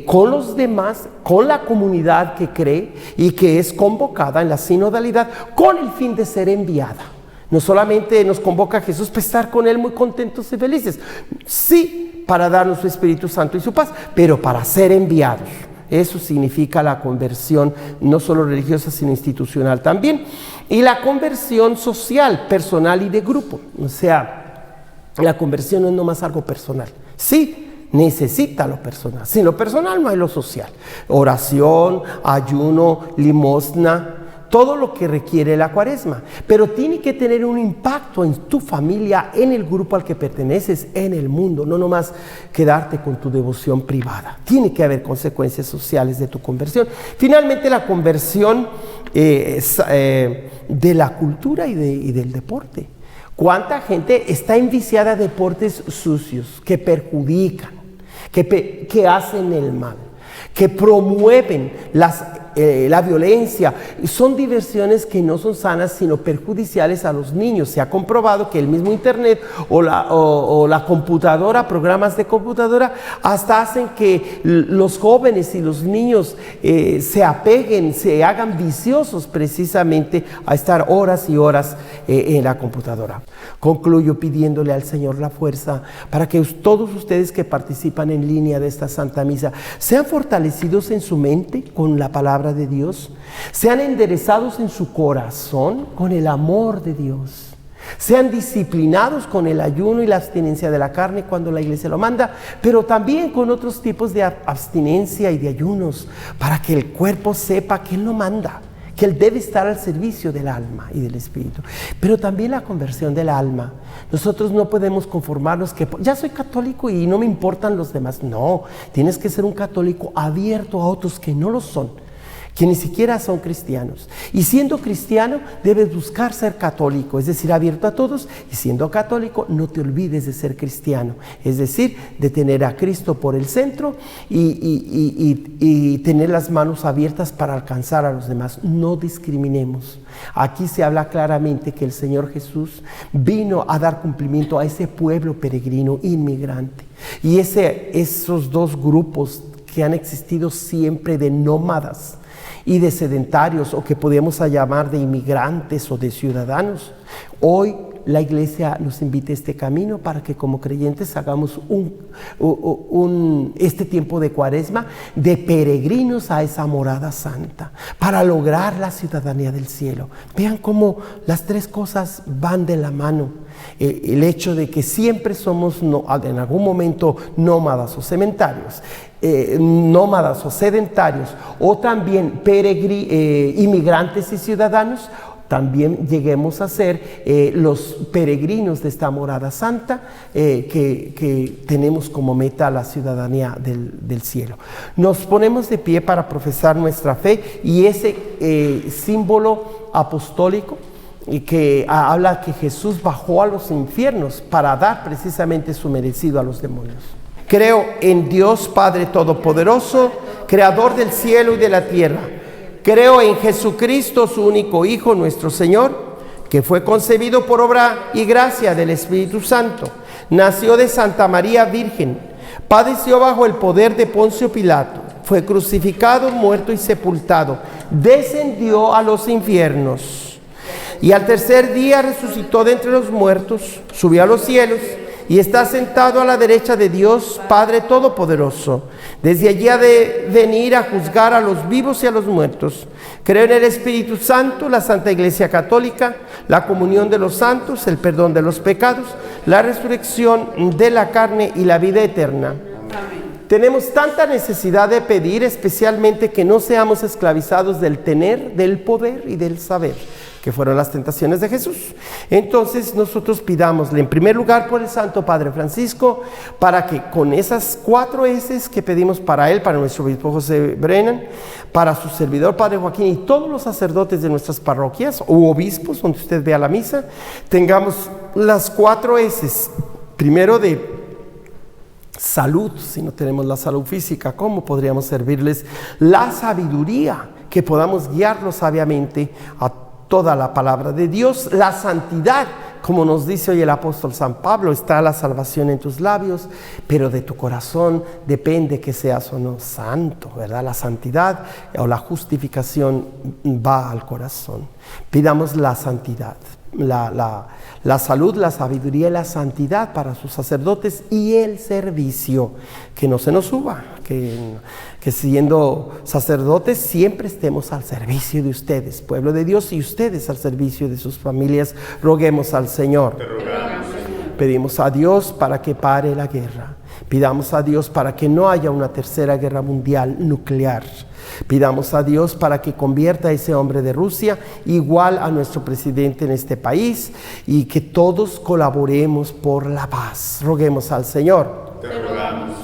S2: con los demás, con la comunidad que cree y que es convocada en la sinodalidad, con el fin de ser enviada. No solamente nos convoca a Jesús para estar con Él muy contentos y felices, sí, para darnos su Espíritu Santo y su paz, pero para ser enviados. Eso significa la conversión, no solo religiosa, sino institucional también. Y la conversión social, personal y de grupo. O sea, la conversión no es nomás algo personal. Sí, necesita lo personal. Sin lo personal no hay lo social. Oración, ayuno, limosna, todo lo que requiere la cuaresma, pero tiene que tener un impacto en tu familia, en el grupo al que perteneces, en el mundo, no nomás quedarte con tu devoción privada. Tiene que haber consecuencias sociales de tu conversión. Finalmente, la conversión de la cultura y del deporte. ¿Cuánta gente está enviciada a deportes sucios que perjudican? que hacen el mal, que promueven la violencia. Son diversiones que no son sanas, sino perjudiciales a los niños. Se ha comprobado que el mismo internet o la computadora, programas de computadora, hasta hacen que los jóvenes y los niños se apeguen, se hagan viciosos precisamente a estar horas y horas en la computadora. Concluyo pidiéndole al Señor la fuerza para que todos ustedes que participan en línea de esta Santa Misa sean fortalecidos en su mente con la palabra de Dios, sean enderezados en su corazón con el amor de Dios, sean disciplinados con el ayuno y la abstinencia de la carne cuando la iglesia lo manda, pero también con otros tipos de abstinencia y de ayunos, para que el cuerpo sepa que Él no manda, que Él debe estar al servicio del alma y del espíritu. Pero también la conversión del alma. Nosotros no podemos conformarnos que ya soy católico y no me importan los demás. No, tienes que ser un católico abierto a otros que no lo son, que ni siquiera son cristianos. Y siendo cristiano, debes buscar ser católico, es decir, abierto a todos. Y siendo católico, no te olvides de ser cristiano, es decir, de tener a Cristo por el centro y tener las manos abiertas para alcanzar a los demás. No discriminemos. Aquí se habla claramente que el Señor Jesús vino a dar cumplimiento a ese pueblo peregrino, inmigrante. Y esos dos grupos que han existido siempre, de nómadas y de sedentarios, o que podemos llamar de inmigrantes o de ciudadanos. Hoy la iglesia nos invita a este camino para que como creyentes hagamos este tiempo de Cuaresma de peregrinos a esa morada santa, para lograr la ciudadanía del cielo. Vean cómo las tres cosas van de la mano. El hecho de que siempre somos en algún momento nómadas o sedentarios, o también inmigrantes y ciudadanos, también lleguemos a ser los peregrinos de esta morada santa, que tenemos como meta la ciudadanía del cielo. Nos ponemos de pie para profesar nuestra fe y ese símbolo apostólico y que habla que Jesús bajó a los infiernos para dar precisamente su merecido a los demonios. Creo en Dios Padre Todopoderoso, Creador del cielo y de la tierra. Creo en Jesucristo, su único Hijo, nuestro Señor, que fue concebido por obra y gracia del Espíritu Santo. Nació de Santa María Virgen, padeció bajo el poder de Poncio Pilato, fue crucificado, muerto y sepultado, descendió a los infiernos. Y al tercer día resucitó de entre los muertos, subió a los cielos y está sentado a la derecha de Dios Padre Todopoderoso. Desde allí ha de venir a juzgar a los vivos y a los muertos. Creo en el Espíritu Santo, la Santa Iglesia Católica, la comunión de los santos, el perdón de los pecados, la resurrección de la carne y la vida eterna. Amén. Tenemos tanta necesidad de pedir, especialmente que no seamos esclavizados del tener, del poder y del saber, que fueron las tentaciones de Jesús. Entonces nosotros pidámosle en primer lugar por el Santo Padre Francisco, para que con esas 4 S que pedimos para él, para nuestro obispo José Brennan, para su servidor Padre Joaquín y todos los sacerdotes de nuestras parroquias u obispos donde usted vea la misa, tengamos las 4 S. Primero de salud. Si no tenemos la salud física, ¿cómo podríamos servirles? La sabiduría, que podamos guiarlos sabiamente a toda la palabra de Dios. La santidad, como nos dice hoy el apóstol San Pablo, está la salvación en tus labios, pero de tu corazón depende que seas o no santo, ¿verdad? La santidad o la justificación va al corazón. Pidamos la santidad, la salud, la sabiduría y la santidad para sus sacerdotes, y el servicio, que no se nos suba, que siendo sacerdotes siempre estemos al servicio de ustedes, pueblo de Dios, y ustedes al servicio de sus familias. Roguemos al Señor.
S1: Te rogamos.
S2: Pedimos a Dios para que pare la guerra. Pidamos a Dios para que no haya una tercera guerra mundial nuclear. Pidamos a Dios para que convierta a ese hombre de Rusia igual a nuestro presidente en este país, y que todos colaboremos por la paz. Roguemos al Señor.
S1: Te rogamos.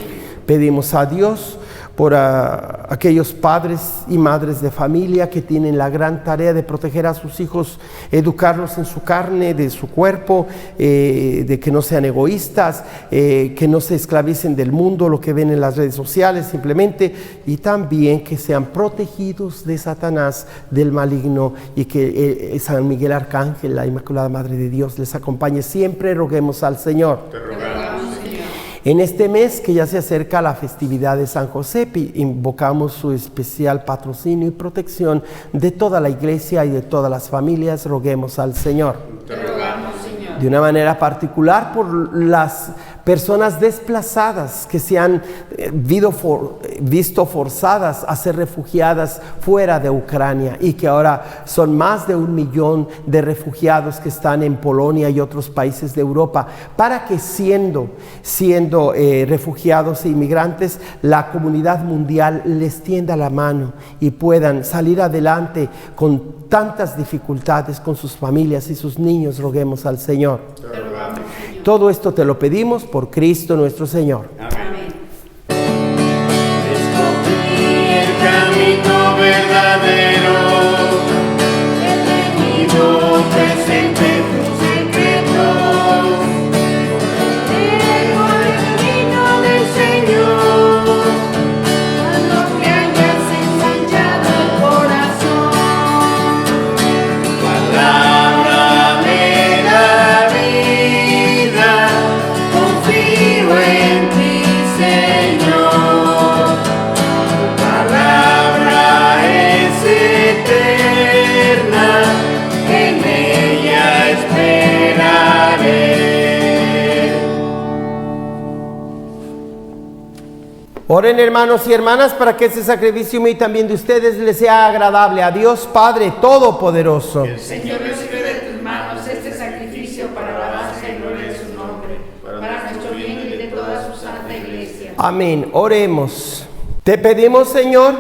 S2: Pedimos a Dios por aquellos padres y madres de familia que tienen la gran tarea de proteger a sus hijos, educarlos en su carne, de su cuerpo, de que no sean egoístas, que no se esclavicen del mundo, lo que ven en las redes sociales simplemente, y también que sean protegidos de Satanás, del maligno, y que San Miguel Arcángel, la Inmaculada Madre de Dios, les acompañe siempre. Roguemos al Señor.
S1: Te rogamos, Señor.
S2: En este mes que ya se acerca la festividad de San José, invocamos su especial patrocinio y protección de toda la iglesia y de todas las familias. Roguemos al Señor.
S1: Te rogamos, Señor.
S2: De una manera particular por las personas desplazadas que se han visto forzadas a ser refugiadas fuera de Ucrania, y que ahora son más de 1 millón de refugiados que están en Polonia y otros países de Europa, para que siendo refugiados e inmigrantes, la comunidad mundial les tienda la mano y puedan salir adelante con tantas dificultades con sus familias y sus niños. Roguemos al Señor.
S1: Te rogamos, Señor.
S2: Todo esto te lo pedimos por Cristo nuestro Señor.
S1: Amén. Escogí el camino verdadero, he tenido presente tus secretos, dejo el camino del Señor, cuando me hayas ensanchado el corazón. Palabra me da vida, confío en ti, Señor. Tu palabra es eterna, en ella esperaré.
S2: Oren, hermanos y hermanas, para que este sacrificio mío y también de ustedes les sea agradable a Dios Padre Todopoderoso.
S5: Señor, recibe de tus manos este sacrificio para la alabanza y gloria de su nombre, para nuestro bien y de toda su santa iglesia.
S2: Amén. Oremos. Te pedimos, Señor,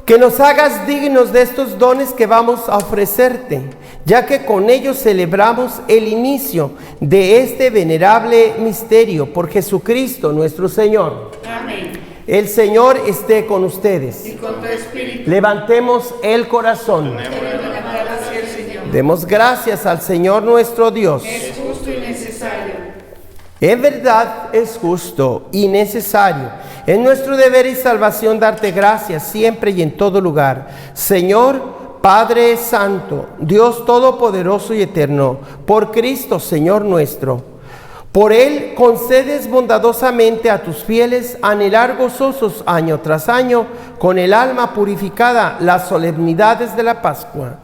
S2: que nos hagas dignos de estos dones que vamos a ofrecerte, ya que con ellos celebramos el inicio de este venerable misterio por Jesucristo nuestro Señor.
S5: Amén.
S2: El Señor esté con ustedes.
S5: Y con tu espíritu,
S2: Levantemos el corazón.
S5: levantar hacia el Señor.
S2: Demos gracias al Señor nuestro Dios.
S5: Es justo y necesario.
S2: En verdad es justo y necesario. Es nuestro deber y salvación darte gracias siempre y en todo lugar. Señor, Padre Santo, Dios Todopoderoso y Eterno, por Cristo, Señor nuestro. Por Él concedes bondadosamente a tus fieles anhelar gozosos año tras año, con el alma purificada, las solemnidades de la Pascua,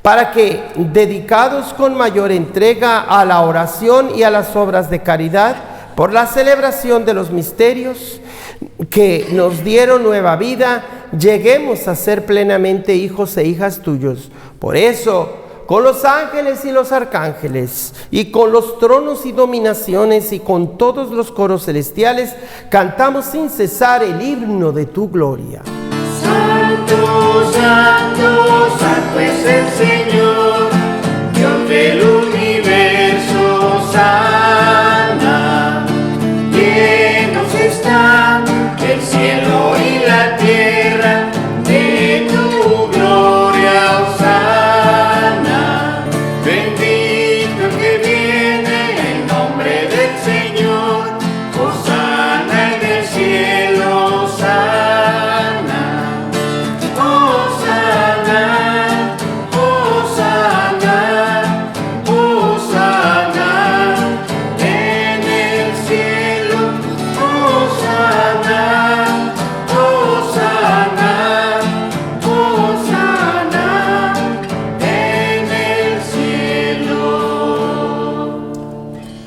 S2: para que, dedicados con mayor entrega a la oración y a las obras de caridad, por la celebración de los misterios que nos dieron nueva vida, lleguemos a ser plenamente hijos e hijas tuyos. Por eso, con los ángeles y los arcángeles, y con los tronos y dominaciones, y con todos los coros celestiales, cantamos sin cesar el himno de tu gloria.
S1: Santo, santo, santo es el Señor, Dios del universo, sana. Llenos están el cielo y la tierra de tu gloria, Osana. Bendito el que viene en nombre del Señor, Osana en el cielo, Osana. Osana, Osana, Osana en el cielo, Osana, Osana, Osana en el cielo.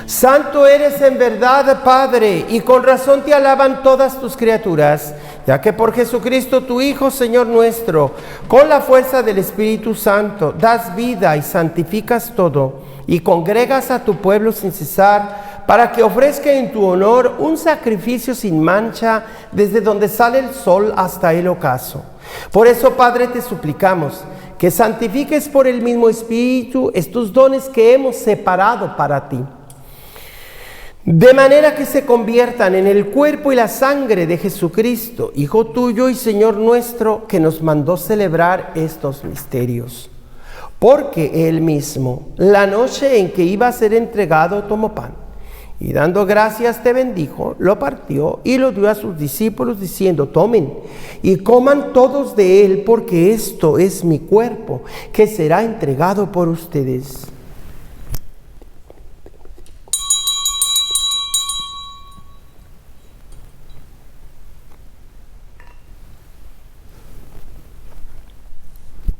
S2: Santo eres en verdad, Padre, y con razón te alaban todas tus criaturas, ya que por Jesucristo tu Hijo, Señor nuestro, con la fuerza del Espíritu Santo, das vida y santificas todo, y congregas a tu pueblo sin cesar, para que ofrezca en tu honor un sacrificio sin mancha, desde donde sale el sol hasta el ocaso. Por eso, Padre, te suplicamos que santifiques por el mismo Espíritu estos dones que hemos separado para ti. de manera que se conviertan en el cuerpo y la sangre de Jesucristo, Hijo tuyo y Señor nuestro, que nos mandó celebrar estos misterios. Porque Él mismo, la noche en que iba a ser entregado, tomó pan, y dando gracias te bendijo, lo partió y lo dio a sus discípulos, diciendo: tomen y coman todos de él, porque esto es mi cuerpo, que será entregado por ustedes.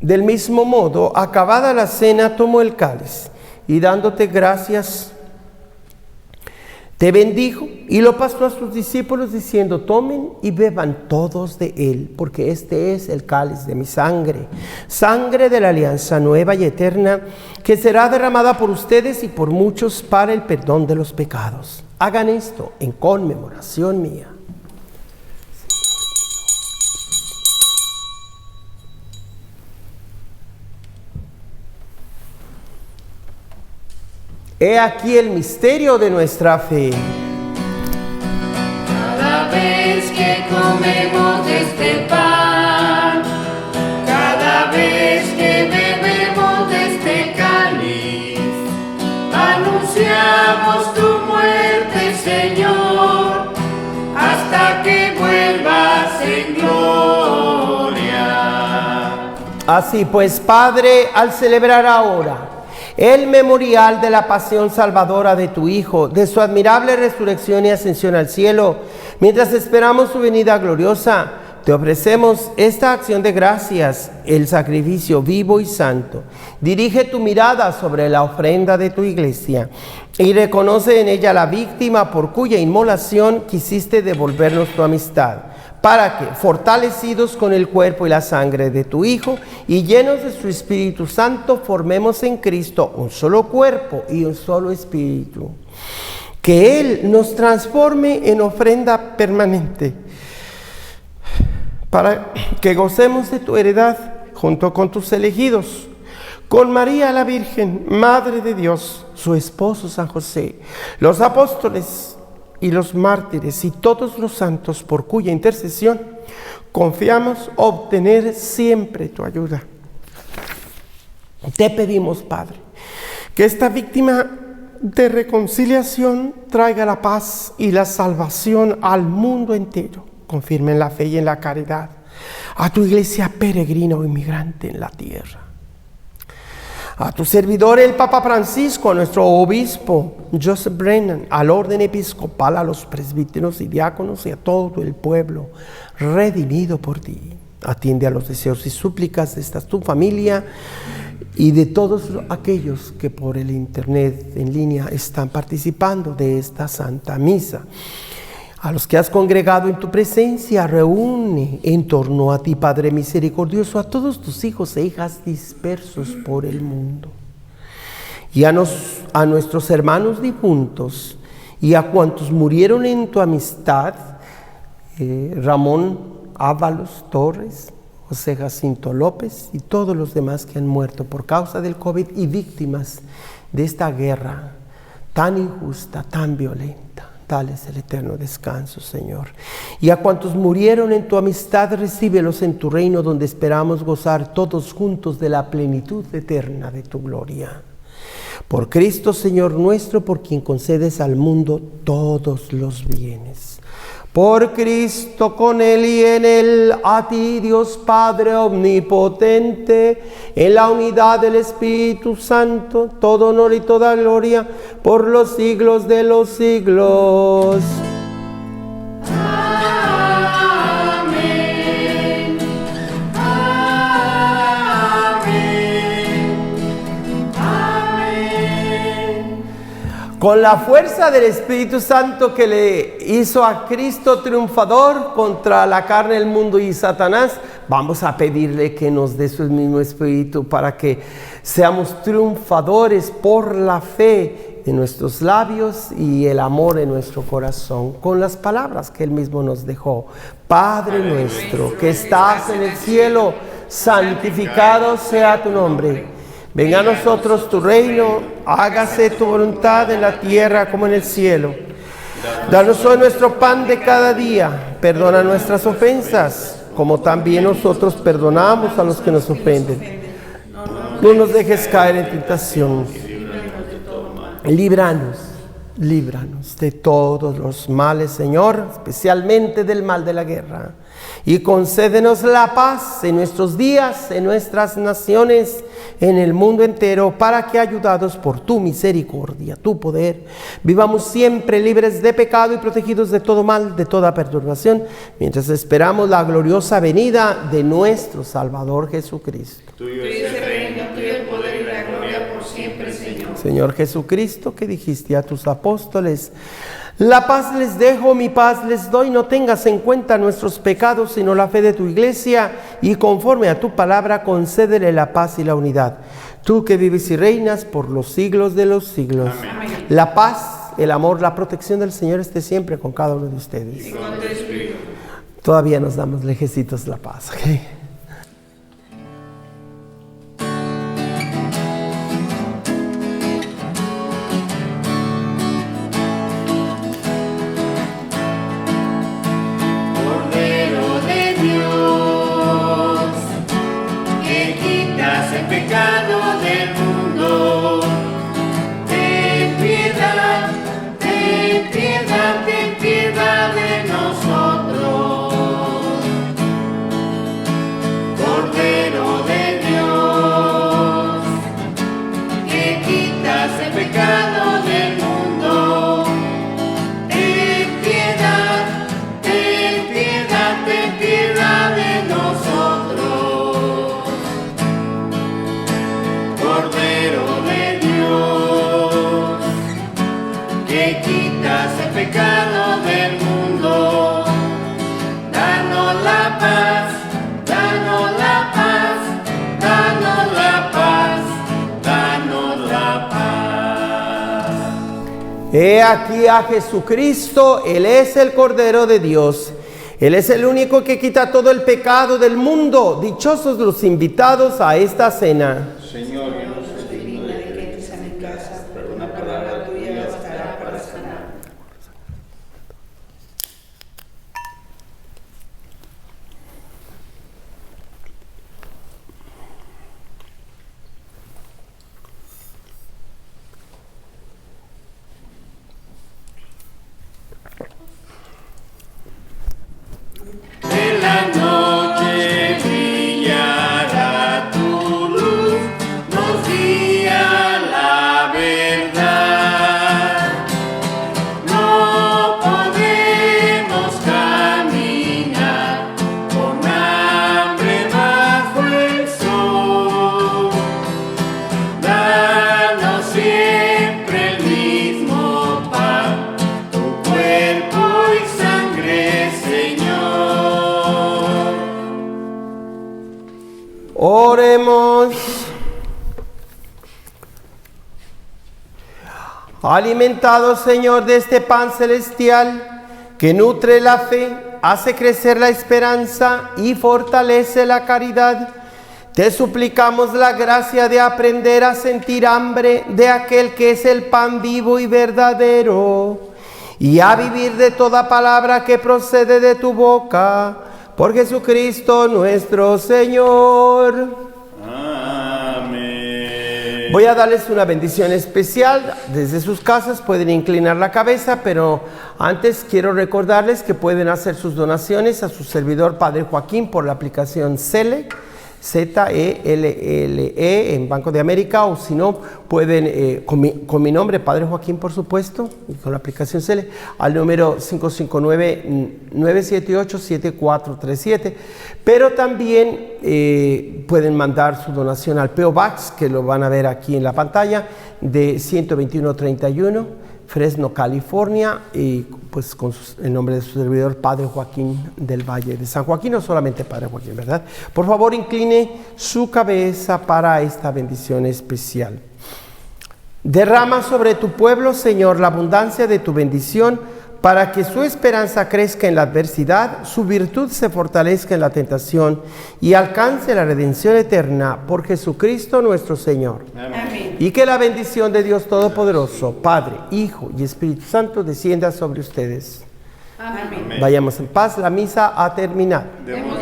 S2: Del mismo modo, acabada la cena, tomó el cáliz y dándote gracias, te bendijo y lo pasó a sus discípulos, diciendo: tomen y beban todos de él, porque este es el cáliz de mi sangre, sangre de la alianza nueva y eterna, que será derramada por ustedes y por muchos para el perdón de los pecados. Hagan esto en conmemoración mía. He aquí el misterio de nuestra fe.
S5: Cada vez que comemos de este pan, cada vez que bebemos de este cáliz, anunciamos tu muerte, Señor, hasta que vuelvas en gloria.
S2: Así pues, Padre, al celebrar ahora el memorial de la pasión salvadora de tu Hijo, de su admirable resurrección y ascensión al cielo, mientras esperamos su venida gloriosa, te ofrecemos esta acción de gracias, el sacrificio vivo y santo. Dirige tu mirada sobre la ofrenda de tu iglesia y reconoce en ella la víctima por cuya inmolación quisiste devolvernos tu amistad, para que, fortalecidos con el cuerpo y la sangre de tu Hijo y llenos de su Espíritu Santo, formemos en Cristo un solo cuerpo y un solo espíritu. Que Él nos transforme en ofrenda permanente, para que gocemos de tu heredad junto con tus elegidos, con María la Virgen, Madre de Dios, su esposo San José, los apóstoles y los mártires y todos los santos, por cuya intercesión confiamos obtener siempre tu ayuda. Te pedimos, Padre, que esta víctima de reconciliación traiga la paz y la salvación al mundo entero. Confirma en la fe y en la caridad a tu iglesia peregrina o inmigrante en la tierra. A tu servidor el Papa Francisco, a nuestro obispo Joseph Brennan, al orden episcopal, a los presbíteros y diáconos y a todo el pueblo redimido por ti. Atiende a los deseos y súplicas de esta tu familia y de todos aquellos que por el internet en línea están participando de esta Santa Misa. A los que has congregado en tu presencia, reúne en torno a ti, Padre misericordioso, a todos tus hijos e hijas dispersos por el mundo. Y a nuestros hermanos difuntos y a cuantos murieron en tu amistad, Ramón Ábalos Torres, José Jacinto López y todos los demás que han muerto por causa del COVID y víctimas de esta guerra tan injusta, tan violenta. Dales el eterno descanso, Señor. Y a cuantos murieron en tu amistad, recíbelos en tu reino, donde esperamos gozar todos juntos de la plenitud eterna de tu gloria. Por Cristo, Señor nuestro, por quien concedes al mundo todos los bienes. Por Cristo, con Él y en Él, a ti, Dios Padre omnipotente, en la unidad del Espíritu Santo, todo honor y toda gloria, por los siglos de los siglos.
S5: Amén. Amén. Amén.
S2: Con la fuerza del Espíritu Santo que le hizo a Cristo triunfador contra la carne, el mundo y Satanás, vamos a pedirle que nos dé su mismo Espíritu para que seamos triunfadores por la fe en nuestros labios y el amor en nuestro corazón, con las palabras que Él mismo nos dejó. Padre nuestro que estás en el cielo, santificado sea tu nombre. Venga a nosotros tu reino, hágase tu voluntad en la tierra como en el cielo. Danos hoy nuestro pan de cada día. Perdona nuestras ofensas, como también nosotros perdonamos a los que nos ofenden. No nos dejes caer en tentación. Líbranos de todos los males, Señor, especialmente del mal de la guerra. Y concédenos la paz en nuestros días, en nuestras naciones, en el mundo entero, para que, ayudados por tu misericordia, tu poder, vivamos siempre libres de pecado y protegidos de todo mal, de toda perturbación, mientras esperamos la gloriosa venida de nuestro Salvador Jesucristo.
S5: Tuyo es el reino, tuyo el poder y la gloria por siempre, Señor.
S2: Señor Jesucristo, que dijiste a tus apóstoles: la paz les dejo, mi paz les doy. No tengas en cuenta nuestros pecados, sino la fe de tu iglesia, y conforme a tu palabra concédele la paz y la unidad. Tú que vives y reinas por los siglos de los siglos. Amén. La paz, el amor, la protección del Señor esté siempre con cada uno de ustedes.
S5: Y con tu espíritu.
S2: Todavía nos damos lejecitos la paz, ¿ok? He aquí a Jesucristo, Él es el Cordero de Dios. Él es el único que quita todo el pecado del mundo. Dichosos los invitados a esta cena.
S1: Señor, yo no soy digno de que entres a mi casa, pero una palabra tuya bastará para sanar. En la noche brillará tu luz, nos guía la verdad. No podemos caminar con hambre bajo el sol. Danos siempre el mismo pan, tu cuerpo y sangre, Señor.
S2: Oremos. Alimentados, Señor, de este pan celestial que nutre la fe, hace crecer la esperanza y fortalece la caridad, te suplicamos la gracia de aprender a sentir hambre de aquel que es el pan vivo y verdadero, y a vivir de toda palabra que procede de tu boca. Por Jesucristo nuestro Señor.
S1: Amén.
S2: Voy a darles una bendición especial. Desde sus casas pueden inclinar la cabeza, pero antes quiero recordarles que pueden hacer sus donaciones a su servidor Padre Joaquín por la aplicación Zelle, Z-E-L-L-E, en Banco de América, o si no, pueden, con mi nombre, Padre Joaquín, por supuesto, y con la aplicación Zelle, al número 559-978-7437. Pero también pueden mandar su donación al P.O. Box, que lo van a ver aquí en la pantalla, de 12131, Fresno, California, y pues con el nombre de su servidor, Padre Joaquín del Valle de San Joaquín, o solamente Padre Joaquín, ¿verdad? Por favor, incline su cabeza para esta bendición especial. Derrama sobre tu pueblo, Señor, la abundancia de tu bendición, para que su esperanza crezca en la adversidad, su virtud se fortalezca en la tentación y alcance la redención eterna por Jesucristo nuestro Señor.
S1: Amén.
S2: Y que la bendición de Dios Todopoderoso, Padre, Hijo y Espíritu Santo descienda sobre ustedes.
S5: Amén.
S2: Vayamos en paz, la misa ha terminado.
S5: Demos